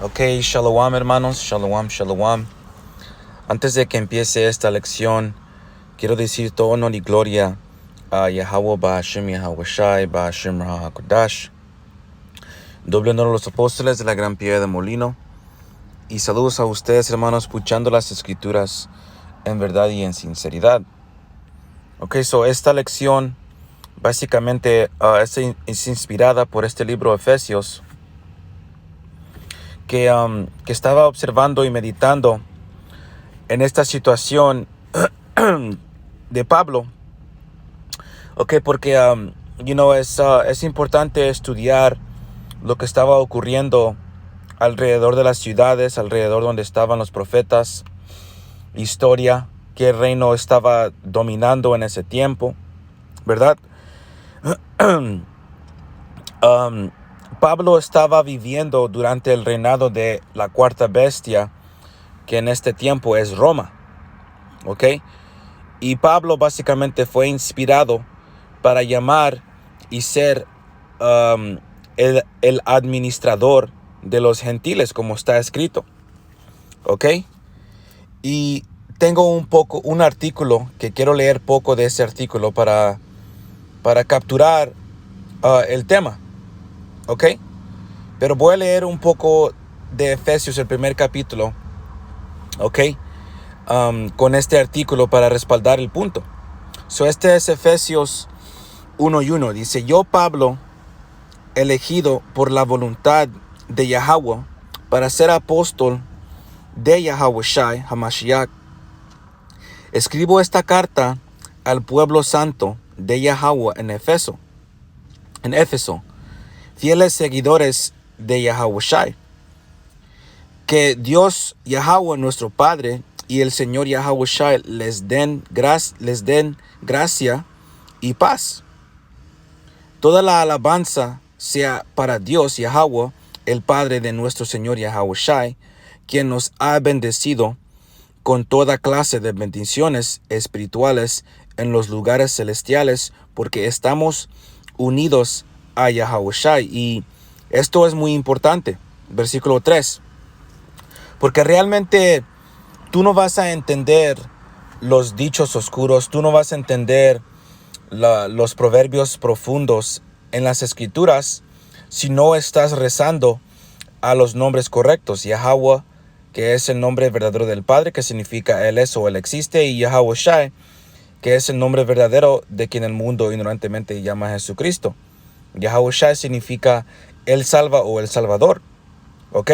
Ok, shalom hermanos, shalom, shalom. Antes de que empiece esta lección, quiero decir todo honor y gloria a Yahweh Ba'ashem Yahweh Shai Ba'ashem HaKodash. Doble honor a los apóstoles de la Gran Piedra de Molino. Y saludos a ustedes hermanos, escuchando las escrituras en verdad y en sinceridad. Ok, esta lección básicamente es inspirada por este libro de Efesios que estaba observando y meditando en esta situación de Pablo. Ok, porque es importante estudiar lo que estaba ocurriendo alrededor de las ciudades, alrededor donde estaban los profetas, historia, qué reino estaba dominando en ese tiempo, ¿verdad? Pablo estaba viviendo durante el reinado de la cuarta bestia, que en este tiempo es Roma, ¿ok? Y Pablo básicamente fue inspirado para llamar y ser el administrador de los gentiles, como está escrito, ¿ok? Y tengo un artículo que quiero leer poco de ese artículo para capturar el tema, ¿ok? Pero voy a leer un poco de Efesios, el primer capítulo, ¿ok? Con este artículo para respaldar el punto. Este es Efesios 1:1. Dice: yo, Pablo, elegido por la voluntad de Yahweh para ser apóstol de Yahweh Shai HaMashiach, escribo esta carta al pueblo santo de Yahweh en Éfeso, fieles seguidores de Yahweh Shai. Que Dios Yahweh nuestro Padre y el Señor Yahweh Shai les den gracia y paz. Toda la alabanza sea para Dios Yahweh, el Padre de nuestro Señor Yahweh Shai, quien nos ha bendecido con toda clase de bendiciones espirituales en los lugares celestiales, porque estamos unidos a Yahweh Shai. Y esto es muy importante. Versículo 3. Porque realmente tú no vas a entender los dichos oscuros, tú no vas a entender los proverbios profundos en las escrituras si no estás rezando a los nombres correctos. Yahweh, que es el nombre verdadero del Padre, que significa Él es o Él existe, y Yahweh Shai, que es el nombre verdadero de quien el mundo ignorantemente llama Jesucristo. Yahweh Shai significa Él salva o El Salvador, ¿ok?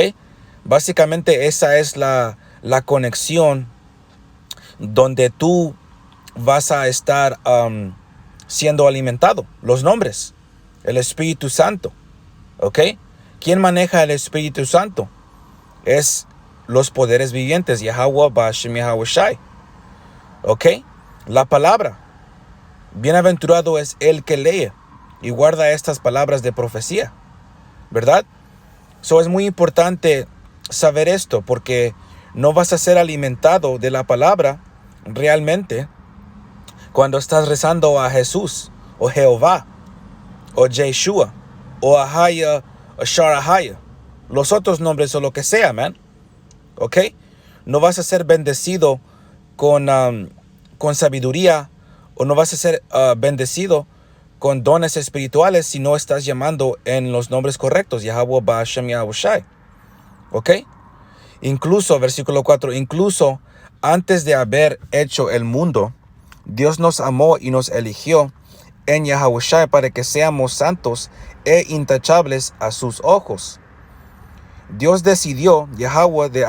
Básicamente esa es la conexión donde tú vas a estar siendo alimentado. Los nombres, el Espíritu Santo, ¿ok? ¿Quién maneja el Espíritu Santo? Es los poderes vivientes, Yahweh Ba'ashem Yahweh Shai, ¿ok? La palabra, bienaventurado es el que lee y guarda estas palabras de profecía, ¿verdad? Es muy importante saber esto, porque no vas a ser alimentado de la palabra realmente cuando estás rezando a Jesús o Jehová o Yeshua o Ahaya o Sharahaya, los otros nombres o lo que sea, man, ¿ok? No vas a ser bendecido con sabiduría, o no vas a ser bendecido con dones espirituales si no estás llamando en los nombres correctos, Yahweh Ba'ashem Yahweh Shai, ¿ok? Incluso, versículo 4, incluso antes de haber hecho el mundo, Dios nos amó y nos eligió en Yahweh Shai para que seamos santos e intachables a sus ojos. Dios decidió, Yahweh, de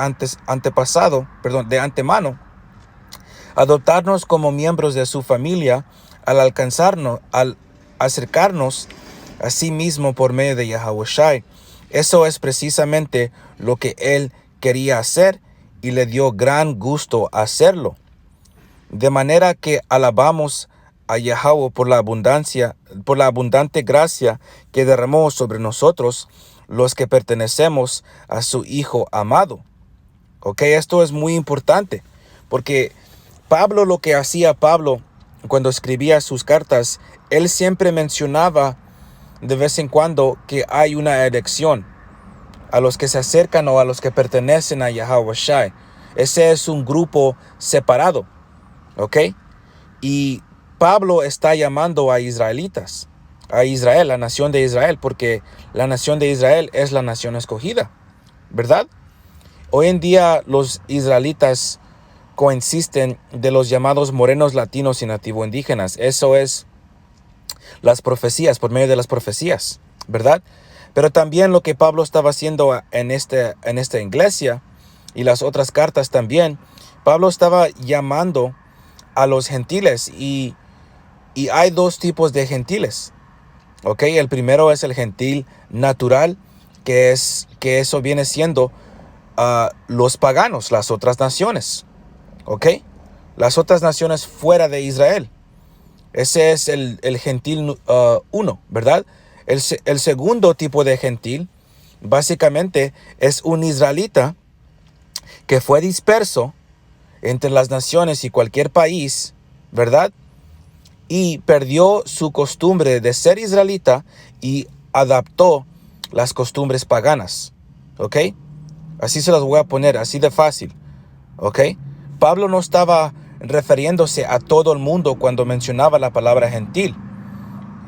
antemano, adoptarnos como miembros de su familia al acercarnos a sí mismo por medio de Yahweh Shai. Eso es precisamente lo que Él quería hacer y le dio gran gusto hacerlo. De manera que alabamos a Yahweh por la abundante gracia que derramó sobre nosotros, los que pertenecemos a su Hijo amado. Ok, esto es muy importante, porque Pablo, lo que hacía Pablo cuando escribía sus cartas, él siempre mencionaba de vez en cuando que hay una elección. a los que se acercan o a los que pertenecen a Yahweh Shai. Ese es un grupo separado, ¿ok? Y Pablo está llamando a israelitas, a Israel, la nación de Israel, porque la nación de Israel es la nación escogida, ¿verdad? Hoy en día los israelitas coexisten de los llamados morenos latinos y nativo indígenas. Eso es las profecías, por medio de las profecías, ¿verdad? Pero también lo que Pablo estaba haciendo en esta iglesia y las otras cartas también, Pablo estaba llamando a los gentiles y hay dos tipos de gentiles, ¿ok? El primero es el gentil natural, que eso viene siendo los paganos, las otras naciones, ¿ok? Las otras naciones fuera de Israel. Ese es el gentil uno, ¿verdad? El segundo tipo de gentil, básicamente, es un israelita que fue disperso entre las naciones y cualquier país, ¿verdad? Y perdió su costumbre de ser israelita y adaptó las costumbres paganas, ¿ok? Así se las voy a poner, así de fácil, ¿ok? Pablo no estaba refiriéndose a todo el mundo cuando mencionaba la palabra gentil.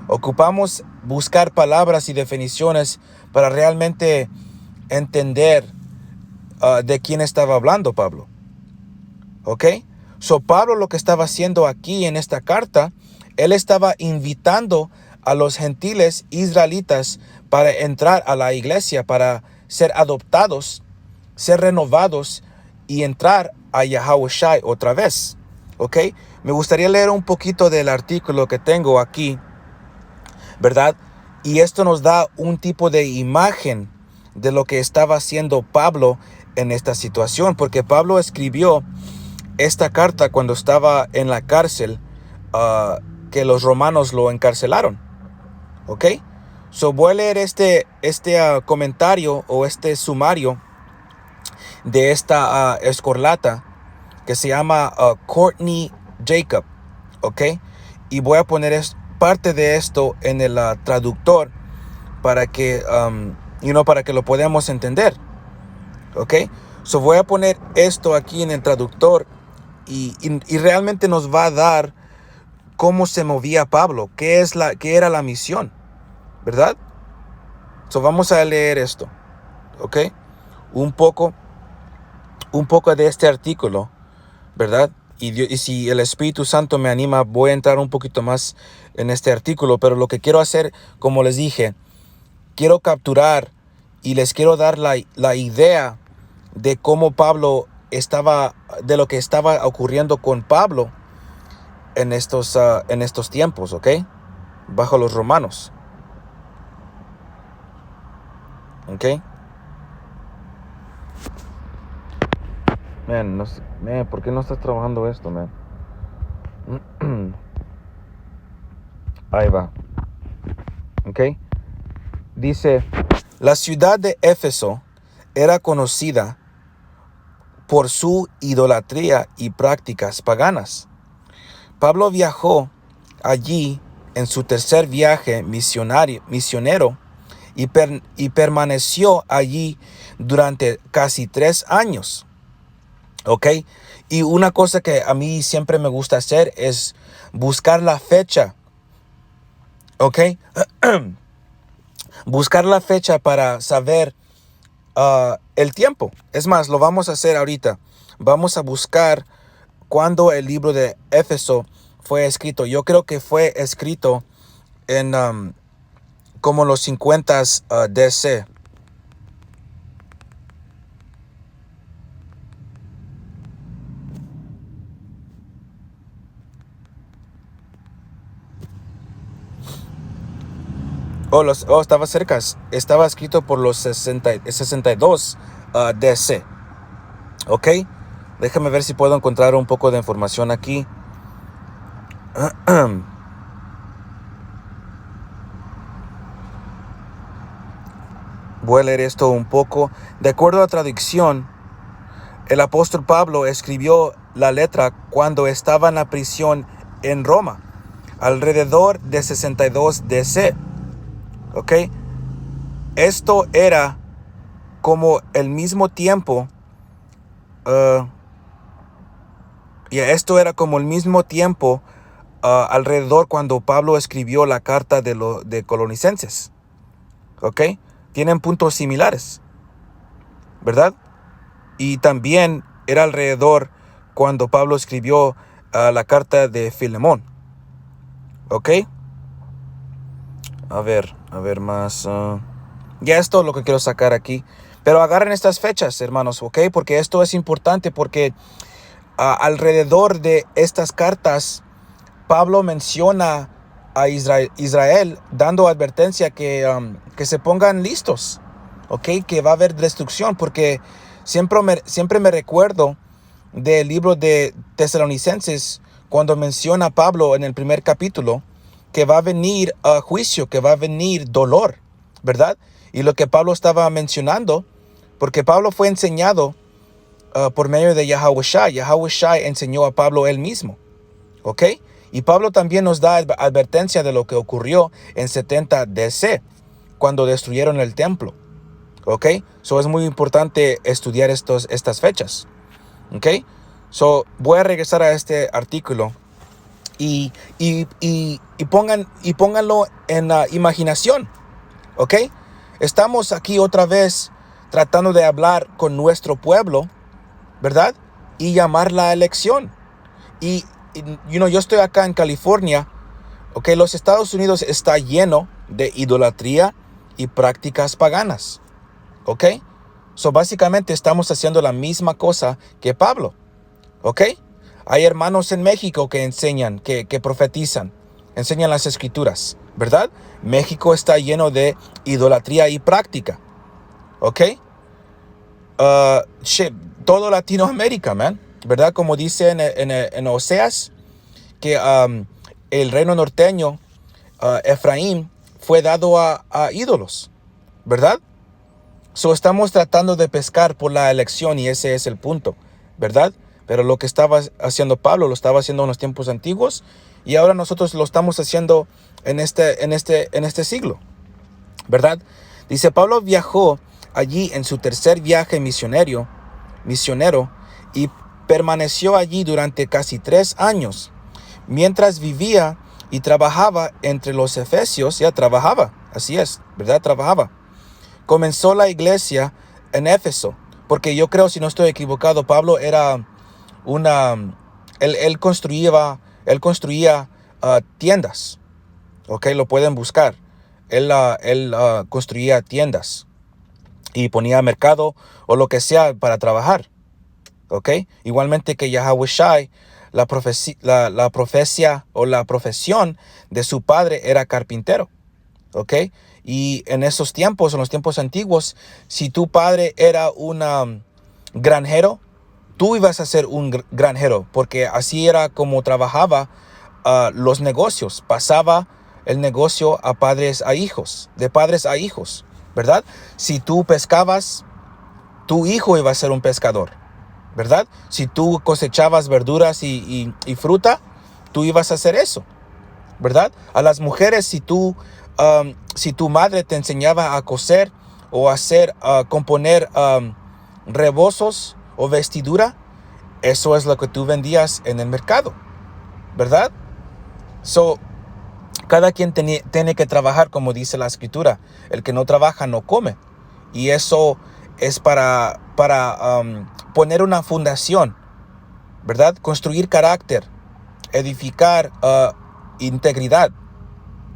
Ocupamos buscar palabras y definiciones para realmente entender de quién estaba hablando Pablo, ¿ok? So Pablo lo que estaba haciendo aquí en esta carta, él estaba invitando a los gentiles israelitas para entrar a la iglesia, para ser adoptados, ser renovados y entrar a Yahweh Shai otra vez, ¿ok? Me gustaría leer un poquito del artículo que tengo aquí, ¿verdad? Y esto nos da un tipo de imagen de lo que estaba haciendo Pablo en esta situación, porque Pablo escribió esta carta cuando estaba en la cárcel, que los romanos lo encarcelaron, ¿ok? So voy a leer este comentario o este sumario de esta escorlata que se llama Courtney Jacob, ¿ok? Y voy a poner parte de esto en el traductor para que, para que lo podamos entender, ¿ok? So voy a poner esto aquí en el traductor y realmente nos va a dar cómo se movía Pablo, qué era la misión, ¿verdad? So vamos a leer esto, ¿ok? Un poco de este artículo, ¿verdad? Y si el Espíritu Santo me anima, voy a entrar un poquito más en este artículo, pero lo que quiero hacer, como les dije, quiero capturar y les quiero dar la idea de cómo Pablo de lo que estaba ocurriendo con Pablo en estos tiempos, ¿ok? Bajo los romanos, ¿ok? Man, ¿por qué no estás trabajando esto, man? Ahí va, ¿ok? Dice, la ciudad de Éfeso era conocida por su idolatría y prácticas paganas. Pablo viajó allí en su tercer viaje misionero y permaneció allí durante casi 3 años, ¿ok? Y una cosa que a mí siempre me gusta hacer es buscar la fecha, ¿ok? Buscar la fecha para saber el tiempo. Es más, lo vamos a hacer ahorita. Vamos a buscar cuándo el libro de Éfeso fue escrito. Yo creo que fue escrito en como los 50 DC. Estaba cerca. Estaba escrito por los 62 DC. ¿Ok? Déjame ver si puedo encontrar un poco de información aquí. Voy a leer esto un poco. De acuerdo a la traducción, el apóstol Pablo escribió la letra cuando estaba en la prisión en Roma, alrededor de 62 DC. ¿Ok? Esto era como el mismo tiempo, y esto era como el mismo tiempo alrededor cuando Pablo escribió la carta de Colonicenses. ¿Ok? Tienen puntos similares, ¿verdad? Y también era alrededor cuando Pablo escribió la carta de Filemón. ¿Ok? A ver más. Ya esto es lo que quiero sacar aquí. Pero agarren estas fechas, hermanos, ¿ok? Porque esto es importante porque alrededor de estas cartas, Pablo menciona a Israel dando advertencia que se pongan listos, ¿ok? Que va a haber destrucción, porque siempre me recuerdo del libro de Tesalonicenses cuando menciona Pablo en el primer capítulo que va a venir juicio, que va a venir dolor, ¿verdad? Y lo que Pablo estaba mencionando, porque Pablo fue enseñado por medio de Yahawashi. Yahawashi enseñó a Pablo él mismo, ¿ok? Y Pablo también nos da advertencia de lo que ocurrió en 70 DC, cuando destruyeron el templo, ¿ok? So es muy importante estudiar estas fechas, ¿ok? So voy a regresar a este artículo y pónganlo en la imaginación, ¿ok? Estamos aquí otra vez tratando de hablar con nuestro pueblo, ¿verdad? Y llamar la elección. Y yo estoy acá en California, ¿ok? Los Estados Unidos está lleno de idolatría y prácticas paganas, ¿ok? So básicamente estamos haciendo la misma cosa que Pablo, ¿ok? Hay hermanos en México que enseñan, que profetizan, enseñan las escrituras, ¿verdad? México está lleno de idolatría y práctica, ¿ok? Todo Latinoamérica, man, ¿verdad? Como dice en Oseas, que el reino norteño, Efraín, fue dado a ídolos, ¿verdad? So estamos tratando de pescar por la elección y ese es el punto, ¿verdad? Pero lo que estaba haciendo Pablo lo estaba haciendo en los tiempos antiguos y ahora nosotros lo estamos haciendo en este siglo, ¿verdad? Dice, Pablo viajó allí en su tercer viaje misionero y permaneció allí durante casi 3 años. Mientras vivía y trabajaba entre los efesios, ya trabajaba, así es, ¿verdad? Trabajaba. Comenzó la iglesia en Éfeso, porque yo creo, si no estoy equivocado, Pablo era él construía tiendas, ¿ok? Lo pueden buscar. Él construía tiendas y ponía mercado o lo que sea para trabajar, ¿ok? Igualmente que Yahawashi, la profecía o la profesión de su padre era carpintero, ¿ok? Y en esos tiempos, en los tiempos antiguos, si tu padre era un granjero, tú ibas a ser un granjero, porque así era como trabajaba los negocios. Pasaba el negocio a padres a hijos, de padres a hijos, ¿verdad? Si tú pescabas, tu hijo iba a ser un pescador, ¿verdad? Si tú cosechabas verduras y fruta, tú ibas a hacer eso, ¿verdad? A las mujeres, si tu madre te enseñaba a coser o hacer, componer rebozos o vestidura, eso es lo que tú vendías en el mercado, ¿verdad? So, cada quien tiene que trabajar, como dice la escritura. El que no trabaja no come. Y eso es para poner una fundación, ¿verdad? Construir carácter, edificar integridad,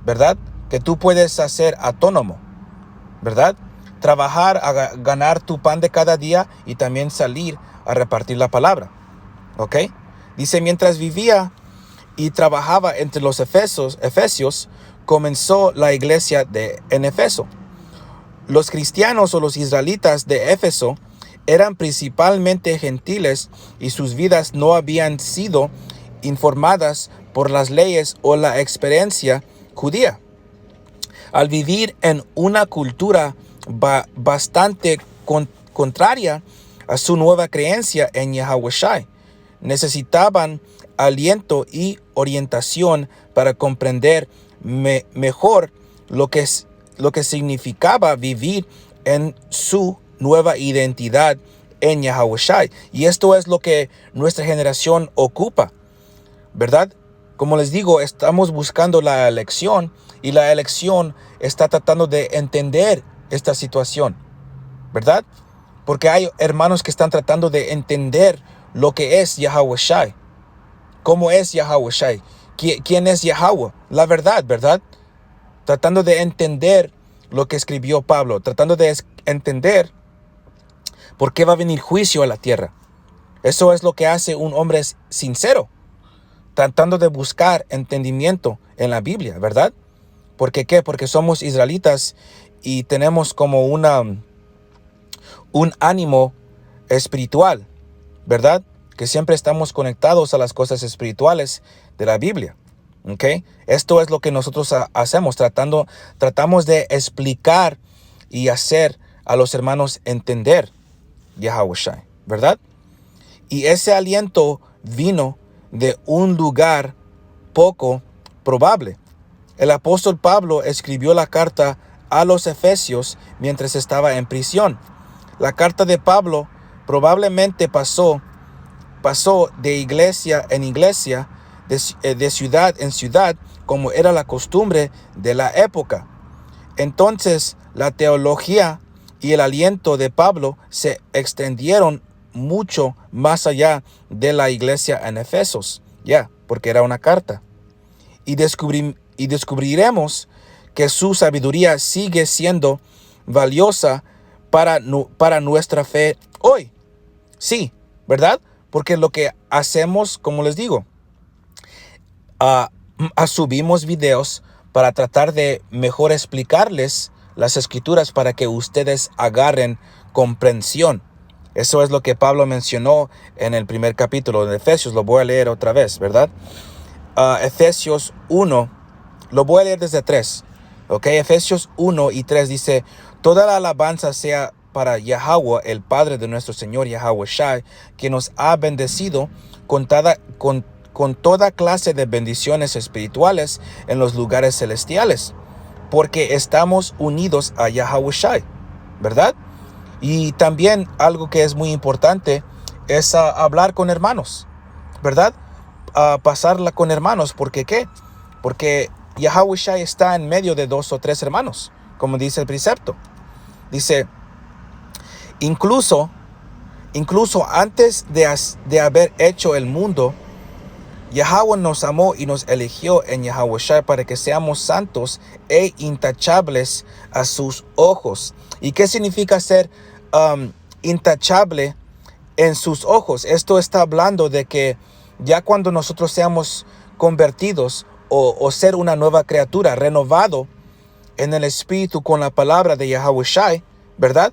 ¿verdad? Que tú puedes hacer autónomo, ¿verdad? Trabajar, ganar tu pan de cada día y también salir a repartir la palabra, ¿ok? Dice, mientras vivía y trabajaba entre los efesios, comenzó la iglesia en Éfeso. Los cristianos o los israelitas de Éfeso eran principalmente gentiles y sus vidas no habían sido informadas por las leyes o la experiencia judía. Al vivir en una cultura bastante contraria a su nueva creencia en Yahawashi, necesitaban aliento y orientación para comprender mejor lo que significaba vivir en su nueva identidad en Yahawashi. Y esto es lo que nuestra generación ocupa, ¿verdad? Como les digo, estamos buscando la elección y la elección está tratando de entender esta situación, ¿verdad? Porque hay hermanos que están tratando de entender lo que es Yahawashi. ¿Cómo es Yahawashi? ¿Quién es Yahweh? La verdad, ¿verdad? Tratando de entender lo que escribió Pablo, tratando de entender por qué va a venir juicio a la tierra. Eso es lo que hace un hombre sincero, tratando de buscar entendimiento en la Biblia, ¿verdad? ¿Por qué qué? Porque somos israelitas y tenemos como un ánimo espiritual, ¿verdad? Que siempre estamos conectados a las cosas espirituales de la Biblia, ¿ok? Esto es lo que nosotros hacemos, tratamos de explicar y hacer a los hermanos entender Yahawashi, ¿verdad? Y ese aliento vino de un lugar poco probable. El apóstol Pablo escribió la carta a los Efesios mientras estaba en prisión. La carta de Pablo probablemente pasó de iglesia en iglesia, de ciudad en ciudad, como era la costumbre de la época. Entonces, la teología y el aliento de Pablo se extendieron mucho más allá de la iglesia en Efesos, porque era una carta. Y descubriremos que su sabiduría sigue siendo valiosa para nuestra fe hoy. Sí, ¿verdad? Porque lo que hacemos, como les digo, subimos videos para tratar de mejor explicarles las escrituras para que ustedes agarren comprensión. Eso es lo que Pablo mencionó en el primer capítulo de Efesios. Lo voy a leer otra vez, ¿verdad? Efesios 1, lo voy a leer desde 3. ¿Ok? Efesios 1 y 3 dice: toda la alabanza sea para Yahweh, el Padre de nuestro Señor Yahawashi, que nos ha bendecido con toda clase de bendiciones espirituales en los lugares celestiales, porque estamos unidos a Yahawashi, ¿verdad? Y también algo que es muy importante es hablar con hermanos, ¿verdad? Pasarla con hermanos. ¿Por qué qué? Porque Yahawashi está en medio de 2 o 3 hermanos, como dice el precepto. Dice, incluso antes de haber hecho el mundo, Yahweh nos amó y nos eligió en Yahawashi para que seamos santos e intachables a sus ojos. ¿Y qué significa ser intachable en sus ojos? Esto está hablando de que ya cuando nosotros seamos convertidos o ser una nueva criatura, renovado en el espíritu con la palabra de Yahawashi, ¿verdad?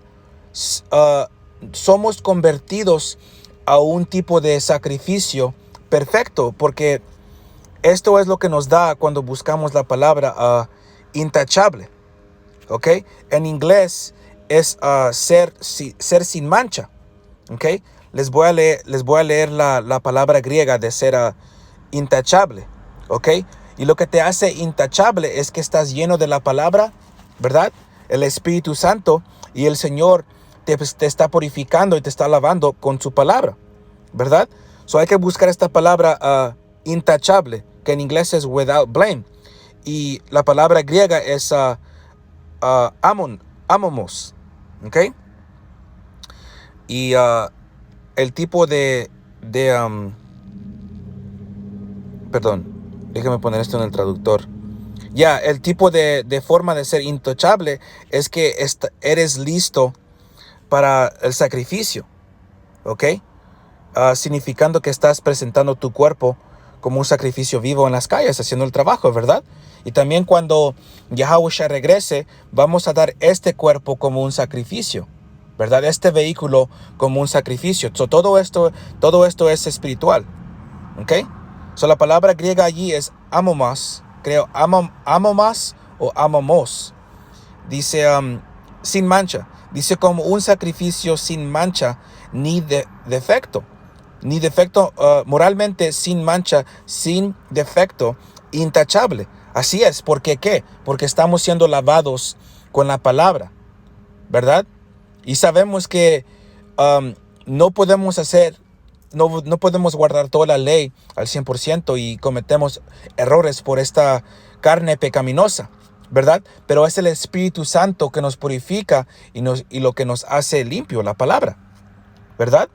Somos convertidos a un tipo de sacrificio perfecto, porque esto es lo que nos da cuando buscamos la palabra intachable, ¿ok? En inglés es ser sin mancha, ¿ok? Les voy a leer la palabra griega de ser intachable, ¿ok? Y lo que te hace intachable es que estás lleno de la palabra, ¿verdad? El Espíritu Santo, y el Señor te está purificando y te está lavando con su palabra, ¿verdad? So hay que buscar esta palabra intachable, que en inglés es without blame. Y la palabra griega es amomos, ¿ok? Y el tipo perdón, déjame poner esto en el traductor. El tipo de forma de ser intachable es que eres listo para el sacrificio, ¿ok? Significando que estás presentando tu cuerpo como un sacrificio vivo en las calles, haciendo el trabajo, ¿verdad? Y también cuando Yahawashi regrese, vamos a dar este cuerpo como un sacrificio, ¿verdad? Este vehículo como un sacrificio. So, todo esto es espiritual, ¿ok? So, la palabra griega allí es amomos, creo, amomos o amomos. Dice sin mancha. Dice como un sacrificio sin mancha ni defecto. Ni defecto, moralmente sin mancha, sin defecto, intachable. Así es. ¿Por qué qué? Porque estamos siendo lavados con la palabra, ¿verdad? Y sabemos que no podemos no podemos guardar toda la ley al 100% y cometemos errores por esta carne pecaminosa, ¿verdad? Pero es el Espíritu Santo que nos purifica y lo que nos hace limpio, la palabra, ¿verdad?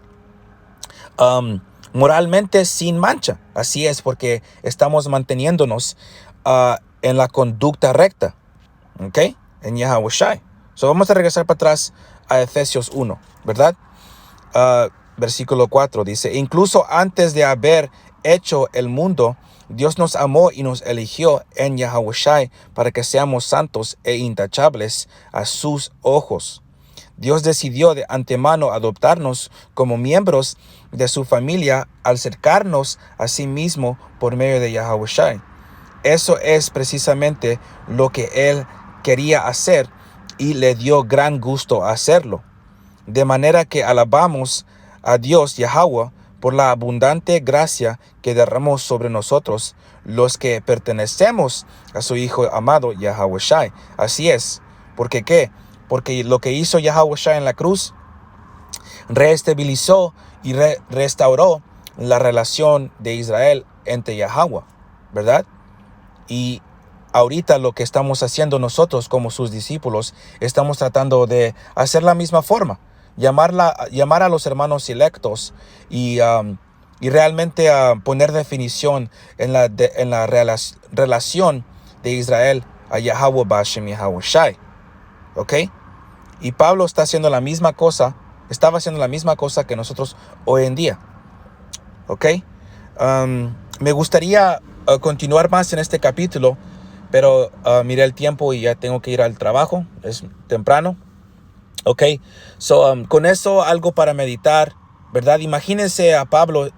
Moralmente sin mancha. Así es, porque estamos manteniéndonos en la conducta recta, ¿ok? En Yahawashi. So vamos a regresar para atrás a Efesios 1, ¿verdad? Versículo 4 dice: incluso antes de haber hecho el mundo, Dios nos amó y nos eligió en Yahawashi para que seamos santos e intachables a sus ojos. Dios decidió de antemano adoptarnos como miembros de su familia al cercarnos a sí mismo por medio de Yahawashi. Eso es precisamente lo que Él quería hacer y le dio gran gusto hacerlo. De manera que alabamos a Dios Yahweh por la abundante gracia que derramó sobre nosotros, los que pertenecemos a su Hijo amado Yahawashi. Así es. ¿Por qué qué? Porque lo que hizo Yahawashi en la cruz reestabilizó y restauró la relación de Israel entre Yahweh, ¿verdad? Y ahorita lo que estamos haciendo nosotros como sus discípulos, estamos tratando de hacer la misma forma, llamar a los hermanos electos y realmente poner definición en la relación de Israel a Yahweh Bashem Yahawashi. ¿Ok? Y Pablo estaba haciendo la misma cosa que nosotros hoy en día. ¿Ok? Me gustaría continuar más en este capítulo, pero miré el tiempo y ya tengo que ir al trabajo. Es temprano. ¿Ok? So, con eso algo para meditar, ¿verdad? Imagínense a Pablo,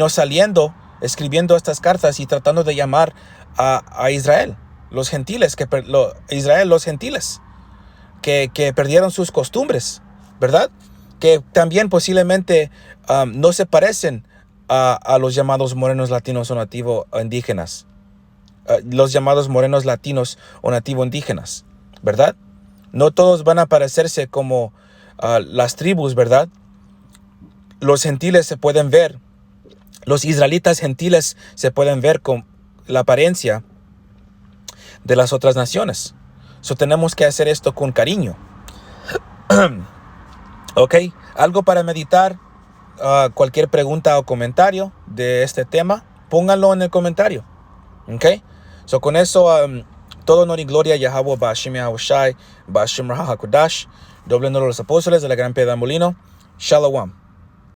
saliendo, escribiendo estas cartas y tratando de llamar a Israel, los gentiles, los gentiles, que perdieron sus costumbres, ¿verdad? Que también posiblemente no se parecen a los llamados morenos latinos o nativo indígenas. Los llamados morenos latinos o nativo indígenas, ¿verdad? No todos van a parecerse como las tribus, ¿verdad? Los gentiles se pueden ver, los israelitas gentiles se pueden ver con la apariencia de las otras naciones. So tenemos que hacer esto con cariño. Ok, algo para meditar. Cualquier pregunta o comentario de este tema, pónganlo en el comentario. Ok, so con eso, todo honor y gloria a Yahweh Bashem Yahawashi, Bashem Raha HaKodash, doble honor a los apóstoles de la gran piedra de Molino. Shalom.